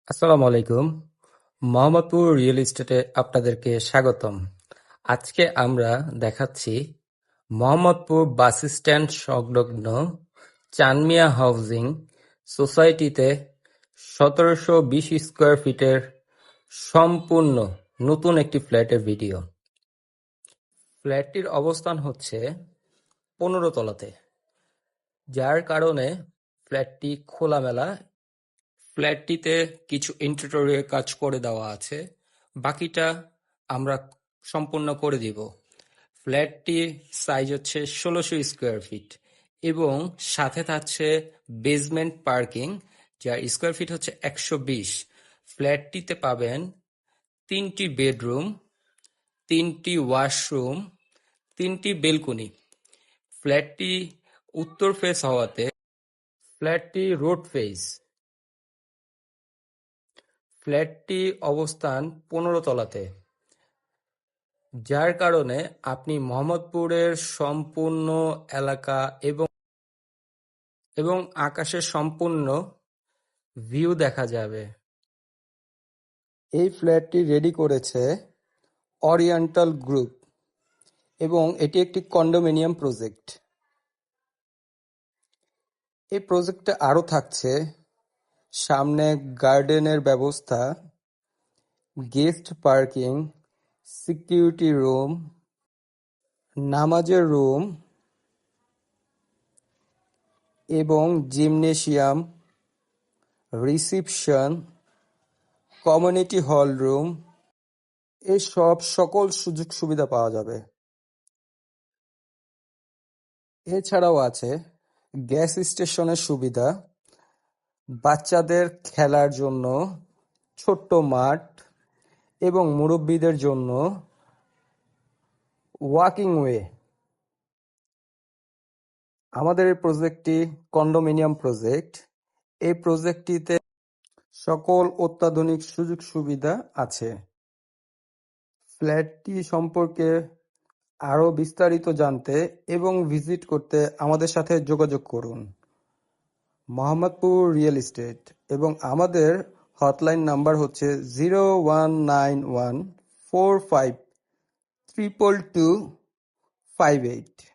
আসসালামু আলাইকুম। মোহাম্মদপুর রিয়েল এস্টেটে আপনাদেরকে স্বাগতম। আজকে আমরা দেখাচ্ছি মোহাম্মদপুর বাস স্ট্যান্ড সংলগ্ন চানমিয়া হাউজিং সোসাইটিতে ১৭২০ স্কয়ার ফিটের সম্পূর্ণ নতুন একটি ফ্ল্যাটের ভিডিও। ফ্ল্যাটটির অবস্থান হচ্ছে ১৫ তলাতে, যার কারণে ফ্ল্যাটটি খোলামেলা। ফ্ল্যাটটিতে কিছু ইন্টেরিয়র কাজ করে দেওয়া আছে, বাকিটা আমরা সম্পূর্ণ করে দিব। ফ্ল্যাটটির সাইজ হচ্ছে ১৬০০ স্কয়ার ফিট এবং সাথে থাকছে বেসমেন্ট পার্কিং, যার স্কয়ার ফিট হচ্ছে ১২০। ফ্ল্যাটটিতে পাবেন ৩টি বেডরুম, ৩টি ওয়াশরুম, ৩টি বেলকনি। ফ্ল্যাটটি উত্তর ফেস হওয়াতে ফ্ল্যাটটি রোড ফেস। ফ্ল্যাটটি অবস্থান ১৫ তলাতে, যার কারণে আপনি মোহাম্মদপুরের সম্পূর্ণ এলাকা এবং আকাশের সম্পূর্ণ ভিউ দেখা যাবে। এই ফ্ল্যাটটি রেডি করেছে ওরিয়েন্টাল গ্রুপ এবং এটি একটি কন্ডোমিনিয়াম প্রজেক্ট। এই প্রজেক্টে আরও থাকছে সামনে গার্ডেনের ব্যবস্থা, গেস্ট পার্কিং, সিকিউরিটি রুম, নামাজের রুম এবং gymnasium, reception, community hall room, সকল সুযোগ সুবিধা পাওয়া যাবে। এছাড়াও আছে গ্যাস স্টেশনের সুবিধা, বাচ্চাদের খেলার জন্য ছোট্ট মাঠ এবং মুরব্বীদের জন্য ওয়াকিং ওয়ে। আমাদের এই প্রজেক্টটি কন্ডোমিনিয়াম প্রজেক্ট। এই প্রজেক্টটিতে সকল অত্যাধুনিক সুযোগ সুবিধা আছে। ফ্ল্যাটটি সম্পর্কে আরও বিস্তারিত জানতে এবং ভিজিট করতে আমাদের সাথে যোগাযোগ করুন। মোহাম্মদপুর রিয়েল এস্টেট এবং আমাদের হটলাইন নাম্বার হচ্ছে 019145222258।